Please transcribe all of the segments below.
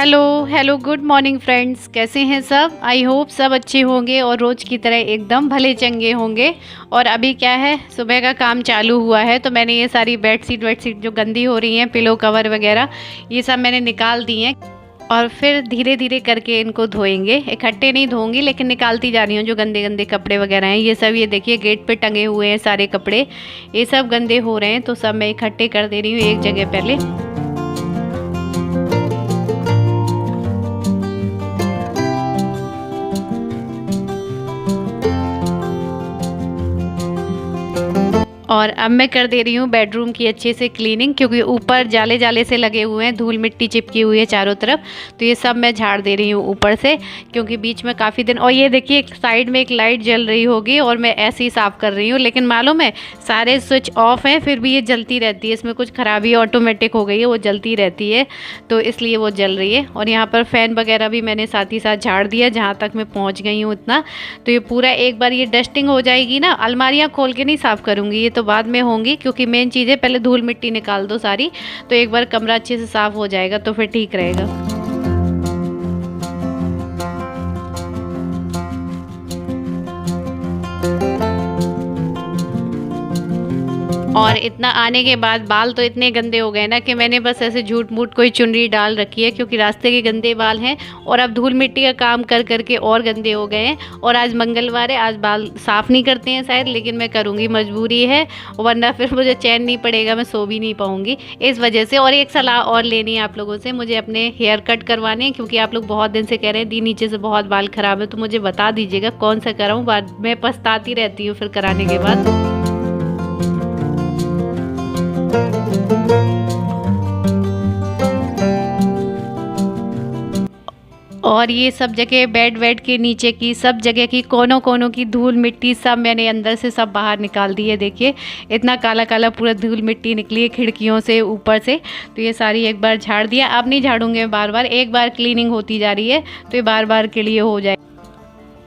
Hello hello, good morning friends. कैसे हैं सब? आई होप सब अच्छे होंगे और रोज़ की तरह एकदम भले चंगे होंगे। और अभी क्या है, सुबह का काम चालू हुआ है तो मैंने ये सारी बेडशीट जो गंदी हो रही हैं, पिलो कवर वगैरह, ये सब मैंने निकाल दी हैं। और फिर धीरे धीरे करके इनको धोएंगे, इकट्ठे नहीं धोऊंगी लेकिन निकालती जा रही हूँ जो गंदे गंदे कपड़े वगैरह हैं। ये सब, ये देखिए गेट पे टंगे हुए हैं सारे कपड़े, ये सब गंदे हो रहे हैं तो सब मैं इकट्ठे कर दे रही हूँ एक जगह पहले। और अब मैं कर दे रही हूँ बेडरूम की अच्छे से क्लीनिंग, क्योंकि ऊपर जाले जाले से लगे हुए हैं, धूल मिट्टी चिपकी हुई है चारों तरफ। तो ये सब मैं झाड़ दे रही हूँ ऊपर से, क्योंकि बीच में काफ़ी दिन। और ये देखिए एक साइड में एक लाइट जल रही होगी और मैं ऐसे ही साफ़ कर रही हूँ, लेकिन मालूम है सारे स्विच ऑफ हैं फिर भी ये जलती रहती है। इसमें कुछ खराबी ऑटोमेटिक हो गई है, वो जलती रहती है तो इसलिए वो जल रही है। और यहाँ पर फ़ैन वगैरह भी मैंने साथ ही साथ झाड़ दिया जहाँ तक मैं पहुँच गई हूँ इतना। तो ये पूरा एक बार ये डस्टिंग हो जाएगी ना, अलमारियाँ खोल के नहीं साफ़ करूँगी, ये तो बाद में होंगी, क्योंकि मेन चीज़ है पहले धूल मिट्टी निकाल दो सारी, तो एक बार कमरा अच्छे से साफ हो जाएगा तो फिर ठीक रहेगा। और इतना आने के बाद बाल तो इतने गंदे हो गए ना कि मैंने बस ऐसे झूठ मूठ कोई चुनरी डाल रखी है, क्योंकि रास्ते के गंदे बाल हैं और अब धूल मिट्टी का काम कर करके और गंदे हो गए हैं। और आज मंगलवार है, आज बाल साफ़ नहीं करते हैं शायद, लेकिन मैं करूँगी, मजबूरी है, वरना फिर मुझे चैन नहीं पड़ेगा, मैं सो भी नहीं पाऊँगी इस वजह से। और एक सलाह और लेनी है आप लोगों से, मुझे अपने हेयर कट करवाने हैं, क्योंकि आप लोग बहुत दिन से कह रहे हैं दी नीचे से बहुत बाल ख़राब है, तो मुझे बता दीजिएगा कौन सा कराऊँ, बाद में पछताती रहती हूँ फिर कराने के बाद। और ये सब जगह बेड वेड के नीचे की सब जगह की कोनों कोनों की धूल मिट्टी सब मैंने अंदर से सब बाहर निकाल दी है। देखिए इतना काला काला पूरा धूल मिट्टी निकली है खिड़कियों से ऊपर से, तो ये सारी एक बार झाड़ दिया। अब नहीं झाड़ूंगे बार बार, एक बार क्लीनिंग होती जा रही है तो ये बार बार के लिए हो जाए।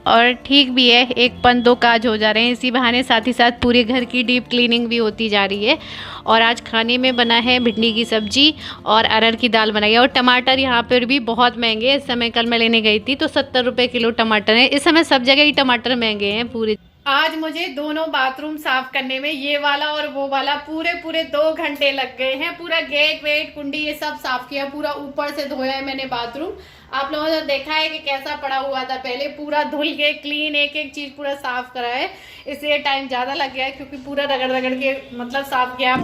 और ठीक भी है, एक पन दो काज हो जा रहे हैं इसी बहाने, साथ ही साथ पूरे घर की डीप क्लीनिंग भी होती जा रही है। और आज खाने में बना है भिंडी की सब्जी और अरहर की दाल बनाई है। और टमाटर यहाँ पर भी बहुत महंगे हैं इस समय, कल मैं लेने गई थी तो 70 रुपये किलो टमाटर है। इस समय सब जगह ही टमाटर महंगे हैं पूरे। आज मुझे दोनों बाथरूम साफ करने में, ये वाला और वो वाला, पूरे 2 घंटे लग गए हैं। पूरा गेट वेट कुंडी ये सब साफ किया, पूरा ऊपर से धोया है मैंने बाथरूम। आप लोगों ने देखा है कि कैसा पड़ा हुआ था पहले, पूरा धुल के क्लीन एक एक चीज पूरा साफ करा है, इसलिए टाइम ज्यादा लग गया है, क्योंकि पूरा रगड़ रगड़ के मतलब साफ किया।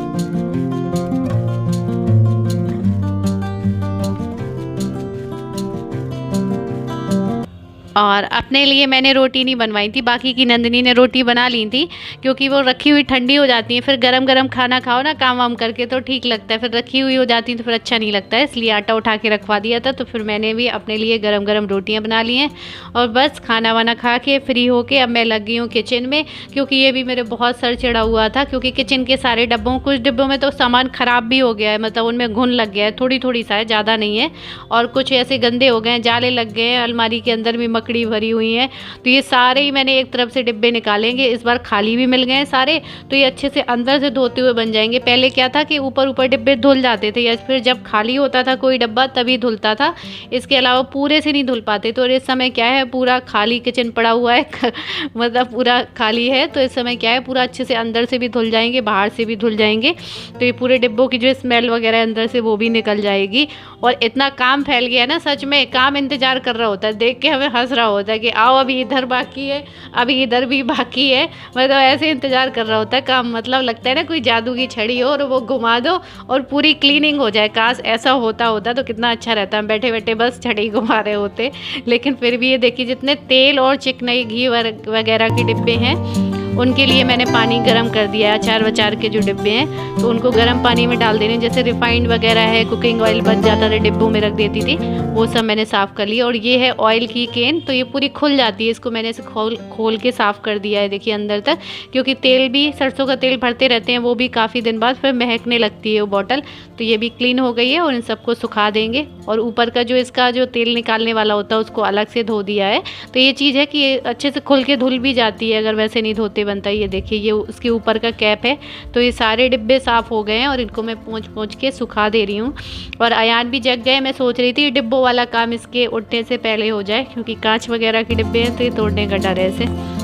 और अपने लिए मैंने रोटी नहीं बनवाई थी, बाकी की नंदिनी ने रोटी बना ली थी, क्योंकि वो रखी हुई ठंडी हो जाती है, फिर गरम गरम खाना खाओ ना काम वाम करके तो ठीक लगता है, फिर रखी हुई हो जाती तो फिर अच्छा नहीं लगता है, इसलिए आटा उठा के रखवा दिया था। तो फिर मैंने भी अपने लिए गरम गरम रोटियाँ बना ली हैं और बस खाना वाना खा के फ्री होके अब मैं लग गई हूँ किचन में, क्योंकि ये भी मेरे बहुत सर चढ़ा हुआ था, क्योंकि किचन के सारे डब्बों, कुछ डिब्बों में तो सामान ख़राब भी हो गया है, मतलब उनमें घुन लग गया है, थोड़ी थोड़ी सा है, ज़्यादा नहीं है। और कुछ ऐसे गंदे हो गए हैं, जाले लग गए हैं, अलमारी के अंदर भी मकड़ी भरी हुई है। तो ये सारे ही मैंने एक तरफ से डिब्बे निकालेंगे, इस बार खाली भी मिल गए हैं सारे, तो ये अच्छे से अंदर से धोते हुए बन जाएंगे। पहले क्या था कि ऊपर ऊपर डिब्बे धुल जाते थे, या फिर जब खाली होता था कोई डब्बा तभी धुलता था, इसके अलावा पूरे से नहीं धुल पाते। तो इस समय क्या है, पूरा खाली किचन पड़ा हुआ है मतलब पूरा खाली है, तो इस समय क्या है पूरा अच्छे से अंदर से भी धुल जाएंगे, बाहर से भी धुल जाएंगे, तो ये पूरे डिब्बों की जो स्मेल वगैरह अंदर से वो भी निकल जाएगी। और इतना काम फैल गया ना, सच में काम इंतजार कर रहा होता है, देख के हमें हंस रहा होता है कि आओ अभी इधर बाकी है, अभी इधर भी बाकी है, मतलब ऐसे इंतजार कर रहा होता है काम। मतलब लगता है ना कोई जादू की छड़ी हो और वो घुमा दो और पूरी क्लीनिंग हो जाए। काश ऐसा होता तो कितना अच्छा रहता, हम बैठे बैठे बस छड़ी घुमा रहे होते। लेकिन फिर भी ये देखिए जितने तेल और चिकनाई घी वगैरह के डिब्बे हैं उनके लिए मैंने पानी गर्म कर दिया है। अचार वचार के जो डिब्बे हैं तो उनको गर्म पानी में डाल देने, जैसे रिफाइंड वगैरह है, कुकिंग ऑयल बच जाता था डिब्बों में रख देती थी, वो सब मैंने साफ़ कर लिया। और ये है ऑयल की केन, तो ये पूरी खुल जाती है, इसको मैंने इसे खोल के साफ़ कर दिया है देखिए अंदर तक, क्योंकि तेल भी, सरसों का तेल भरते रहते हैं वो भी काफ़ी दिन बाद फिर महकने लगती है वो बॉटल। तो ये भी क्लीन हो गई है और इन सबको सुखा देंगे। और ऊपर का जो इसका जो तेल निकालने वाला होता है उसको अलग से धो दिया है। तो ये चीज़ है कि अच्छे से खुल के धुल भी जाती है अगर वैसे नहीं धोते से बनता है। ये देखिए, ये उसके ऊपर का कैप है। तो ये सारे डिब्बे साफ़ हो गए हैं और इनको मैं पोंछ के सुखा दे रही हूँ। और अयान भी जग गए। मैं सोच रही थी डिब्बों वाला काम इसके उठने से पहले हो जाए, क्योंकि कांच वगैरह के डिब्बे हैं तो ये तोड़ने का डर है इसे।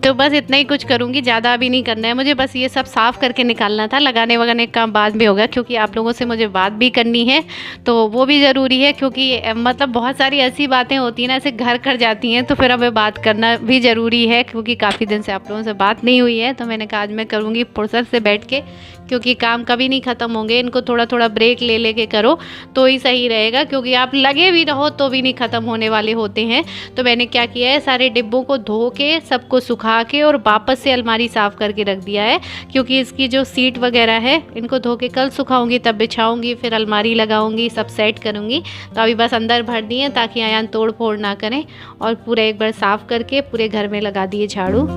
तो बस इतना ही कुछ करूँगी, ज़्यादा अभी नहीं करना है मुझे। बस ये सब साफ़ करके निकालना था। लगाने वगाने का काम बाद में होगा, क्योंकि आप लोगों से मुझे बात भी करनी है, तो वो भी ज़रूरी है। क्योंकि मतलब बहुत सारी ऐसी बातें होती हैं ना, ऐसे घर कर जाती हैं, तो फिर हमें बात करना भी ज़रूरी है। क्योंकि काफ़ी दिन से आप लोगों से बात नहीं हुई है, तो मैंने कहा आज मैं करूँगी फुर्सत से बैठ के, क्योंकि काम कभी नहीं ख़त्म होंगे। इनको थोड़ा थोड़ा ब्रेक ले लेके करो तो ही सही रहेगा, क्योंकि आप लगे भी रहो तो भी नहीं ख़त्म होने वाले होते हैं। तो मैंने क्या किया है, सारे डिब्बों को धो के सबको सुखा के और वापस से अलमारी साफ़ करके रख दिया है। क्योंकि इसकी जो सीट वगैरह है, इनको धो के कल सुखाऊंगी, तब बिछाऊंगी, फिर अलमारी लगाऊंगी, सब सेट करूंगी। तो अभी बस अंदर भर दिए ताकि अयान तोड़ फोड़ ना करें। और पूरा एक बार साफ़ करके पूरे घर में लगा दिए झाड़ू।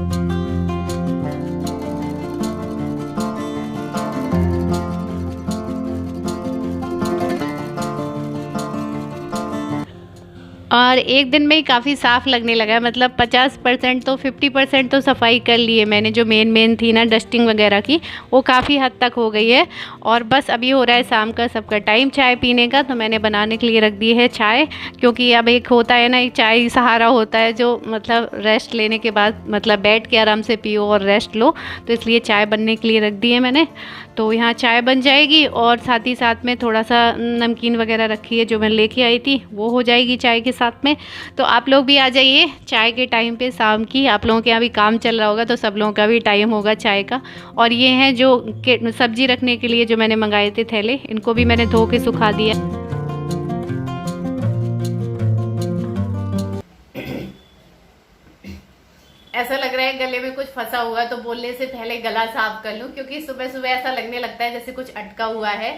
और एक दिन में ही काफ़ी साफ़ लगने लगा है। मतलब 50% तो 50% तो सफाई कर ली है मैंने। जो मेन थी ना डस्टिंग वगैरह की, वो काफ़ी हद तक हो गई है। और बस अभी हो रहा है शाम का सबका टाइम चाय पीने का, तो मैंने बनाने के लिए रख दी है चाय। क्योंकि अब एक होता है ना, एक चाय सहारा होता है जो मतलब रेस्ट लेने के बाद मतलब बैठ के आराम से पियो और रेस्ट लो, तो इसलिए चाय बनने के लिए रख दी है मैंने। तो यहाँ चाय बन जाएगी और साथ ही साथ में थोड़ा सा नमकीन वगैरह रखी है जो मैं लेके आई थी, वो हो जाएगी चाय के साथ में। तो आप लोग भी आ जाइए चाय के टाइम पे शाम की। आप लोगों के यहाँ भी काम चल रहा होगा, तो सब लोगों का भी टाइम होगा चाय का। और ये हैं जो सब्जी रखने के लिए जो मैंने मंगाए थे थैले, इनको भी मैंने धो के सुखा दिया। ऐसा लग रहा है गले में कुछ फंसा हुआ है, तो बोलने से पहले गला साफ कर लूं, क्योंकि सुबह सुबह ऐसा लगने लगता है जैसे कुछ अटका हुआ है।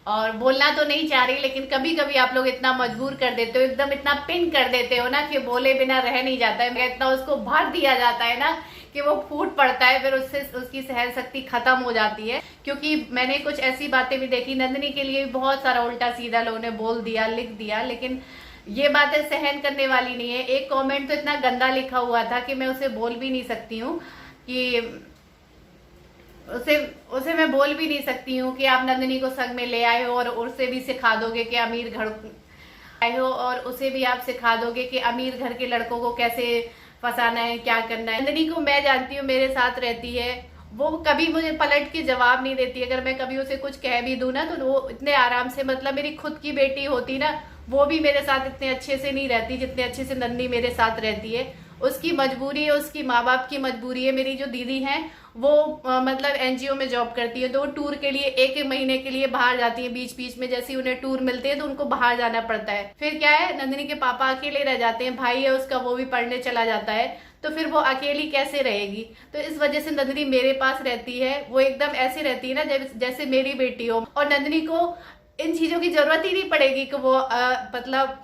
और बोलना तो नहीं चाह रही, लेकिन कभी कभी आप लोग इतना मजबूर कर देते हो, एकदम इतना पिन कर देते हो ना कि बोले बिना रह नहीं जाता है। इतना उसको भर दिया जाता है ना कि वो फूट पड़ता है, फिर उससे उसकी सहन शक्ति खत्म हो जाती है। क्योंकि मैंने कुछ ऐसी बातें भी देखी, नंदिनी के लिए भी बहुत सारा उल्टा सीधा लोगों ने बोल दिया, लिख दिया, लेकिन ये बातें सहन करने वाली नहीं है। एक कमेंट तो इतना गंदा लिखा हुआ था कि मैं उसे बोल भी नहीं सकती हूँ, कि उसे मैं बोल भी नहीं सकती हूँ कि आप नंदिनी को संग में ले आए हो और उसे भी सिखा दोगे कि अमीर घर आए हो, और उसे भी आप सिखा दोगे कि अमीर घर के लड़कों को कैसे फंसाना है, क्या करना है। नंदिनी को मैं जानती हूँ, मेरे साथ रहती है, वो कभी मुझे पलट के जवाब नहीं देती। अगर मैं कभी उसे कुछ कह भी दूं ना, तो वो इतने आराम से, मतलब मेरी खुद की बेटी होती ना, वो भी मेरे साथ इतने अच्छे से नहीं रहती जितने अच्छे से नंदिनी मेरे साथ रहती है। उसकी मजबूरी है, उसकी माँ बाप की मजबूरी है। मेरी जो दीदी है वो मतलब एनजीओ में जॉब करती है, तो वो टूर के लिए एक एक महीने के लिए बाहर जाती है। बीच बीच में जैसे उन्हें टूर मिलते हैं तो उनको बाहर जाना पड़ता है। फिर क्या है, नंदिनी के पापा अकेले रह जाते हैं, भाई है उसका, वो भी पढ़ने चला जाता है, तो फिर वो अकेली कैसे रहेगी। तो इस वजह से नंदिनी मेरे पास रहती है। वो एकदम ऐसी रहती है ना जैसे मेरी बेटी हो। और नंदिनी को इन चीजों की जरूरत ही नहीं पड़ेगी कि वो मतलब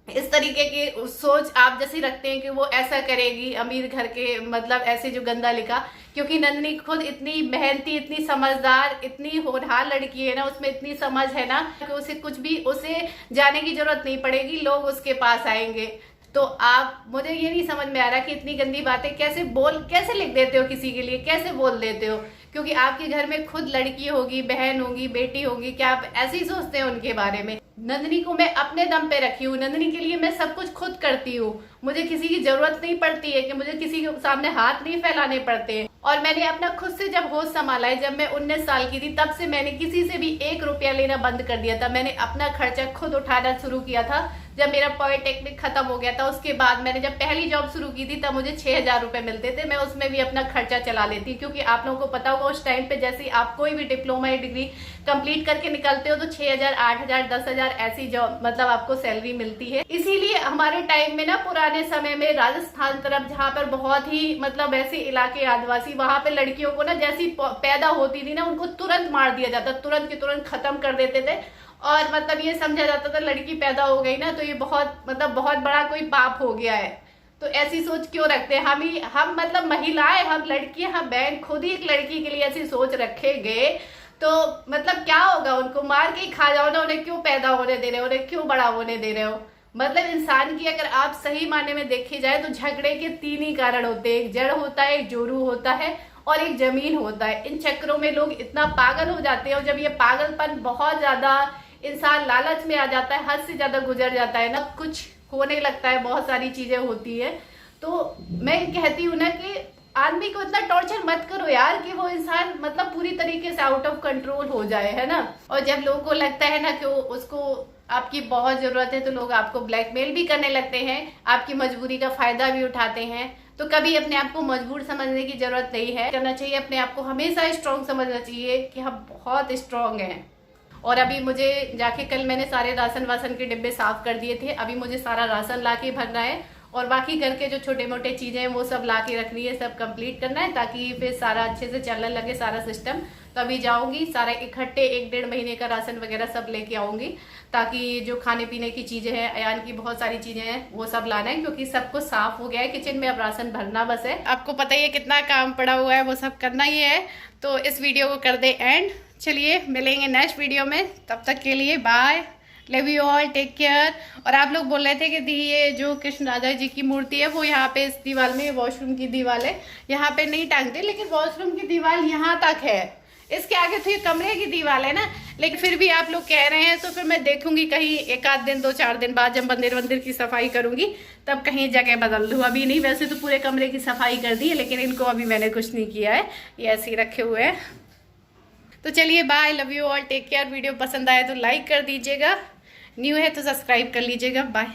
इस तरीके की सोच आप जैसी रखते हैं कि वो ऐसा करेगी अमीर घर के, मतलब ऐसे जो गंदा लिखा। क्योंकि नंदिनी खुद इतनी मेहनती, इतनी समझदार, इतनी होनहार लड़की है ना, उसमें इतनी समझ है ना कि उसे कुछ भी, उसे जाने की जरूरत नहीं पड़ेगी, लोग उसके पास आएंगे। तो आप, मुझे ये नहीं समझ में आ रहा कि इतनी गंदी बातें कैसे लिख देते हो किसी के लिए, कैसे बोल देते हो। क्योंकि आपके घर में खुद लड़की होगी, बहन होगी, बेटी होगी, क्या आप ऐसे ही सोचते हैं उनके बारे में। नंदिनी को मैं अपने दम पे रखी हूँ, नंदिनी के लिए मैं सब कुछ खुद करती हूँ। मुझे किसी की जरूरत नहीं पड़ती है, कि मुझे किसी के सामने हाथ नहीं फैलाने पड़ते हैं। और मैंने अपना खुद से जब होश संभाला है, जब मैं 19 साल की थी, तब से मैंने किसी से भी 1 रुपया लेना बंद कर दिया था। मैंने अपना खर्चा खुद उठाना शुरू किया था जब मेरा पॉलिटेक्निक खत्म हो गया था। उसके बाद मैंने जब पहली जॉब शुरू की थी, तब मुझे 6000 रुपए मिलते थे। मैं उसमें भी अपना खर्चा चला लेती, क्योंकि आप लोगों को पता होगा उस टाइम पे जैसे आप कोई भी डिप्लोमा या डिग्री कंप्लीट करके निकलते हो तो 6000, 8000, 10000 ऐसी जॉब मतलब आपको सैलरी मिलती है। इसीलिए हमारे टाइम में ना, पुराने समय में राजस्थान तरफ, जहाँ पर बहुत ही मतलब ऐसे इलाके आदिवासी, वहां पे लड़कियों को ना जैसी पैदा होती थी ना, उनको तुरंत मार दिया जाता, तुरंत के तुरंत खत्म कर देते थे। और मतलब ये समझा जाता था लड़की पैदा हो गई ना तो ये बहुत बहुत बड़ा कोई पाप हो गया है। तो ऐसी सोच क्यों रखते हैं हम मतलब महिलाएं, हम लड़कियां, हम बहन खुद ही एक लड़की के लिए ऐसी सोच रखेंगे तो मतलब क्या होगा, उनको मार के ही खा जाओ ना, उन्हें क्यों पैदा होने दे रहे हो, उन्हें क्यों बड़ा होने दे रहे हो। मतलब इंसान की अगर आप सही मायने में देखी जाए तो झगड़े के 3 ही कारण होते हैं, एक जड़ होता है, एक जोरू होता है और एक जमीन होता है। इन चक्करों में लोग इतना पागल हो जाते हैं और जब ये पागलपन बहुत ज्यादा इंसान लालच में आ जाता है, हद से ज्यादा गुजर जाता है ना, कुछ होने लगता है, बहुत सारी चीजें होती है। तो मैं कहती हूँ ना कि आदमी को इतना टॉर्चर मत करो यार कि वो इंसान मतलब पूरी तरीके से आउट ऑफ कंट्रोल हो जाए, है ना। और जब लोगों को लगता है ना कि उसको आपकी बहुत जरूरत है तो लोग आपको ब्लैकमेल भी करने लगते हैं, आपकी मजबूरी का फायदा भी उठाते हैं। तो कभी अपने आप को मजबूर समझने की जरूरत नहीं है, करना चाहिए अपने आप को हमेशा स्ट्रांग समझना चाहिए कि हम बहुत स्ट्रांग हैं। और अभी मुझे जाके कल मैंने सारे राशन वासन के डिब्बे साफ कर दिए थे, अभी मुझे सारा राशन ला के भरना है और बाकी घर के जो छोटे मोटे चीजें हैं वो सब ला के रखनी है, सब कंप्लीट करना है ताकि फिर सारा अच्छे से चलने लगे सारा सिस्टम। तो अभी जाऊंगी सारा इकट्ठे 1-1.5 महीने का राशन वगैरह सब लेके आऊंगी, ताकि जो खाने पीने की चीजें हैं, अयान की बहुत सारी चीजें हैं, वो सब लाना है क्योंकि सब कुछ साफ हो गया है किचन में, अब राशन भरना बस है। आपको पता ही है कितना काम पड़ा हुआ है, वो सब करना ही है। तो इस वीडियो को कर दे एंड, चलिए मिलेंगे नेक्स्ट वीडियो में, तब तक के लिए bye, love you all, take care. और आप लोग बोल रहे थे कि दी ये जो कृष्ण राधा जी की मूर्ति है वो यहाँ पे इस दीवार में, वॉशरूम की दीवार है, यहाँ पे नहीं टांगते, लेकिन वॉशरूम की दीवार यहाँ तक है, इसके आगे तो ये कमरे की दीवार है ना। लेकिन फिर भी आप लोग कह रहे हैं तो फिर मैं देखूंगी कहीं 1 आध दिन 2-4 दिन बाद जब मंदिर की सफाई करूंगी तब कहीं जगह बदल दूँ, अभी नहीं। वैसे तो पूरे कमरे की सफाई कर दी है लेकिन इनको अभी मैंने कुछ नहीं किया है, ये ऐसे ही रखे हुए हैं। तो चलिए bye, love you all, take care. Video पसंद आए तो लाइक कर दीजिएगा, न्यू है तो सब्सक्राइब कर लीजिएगा। बाय।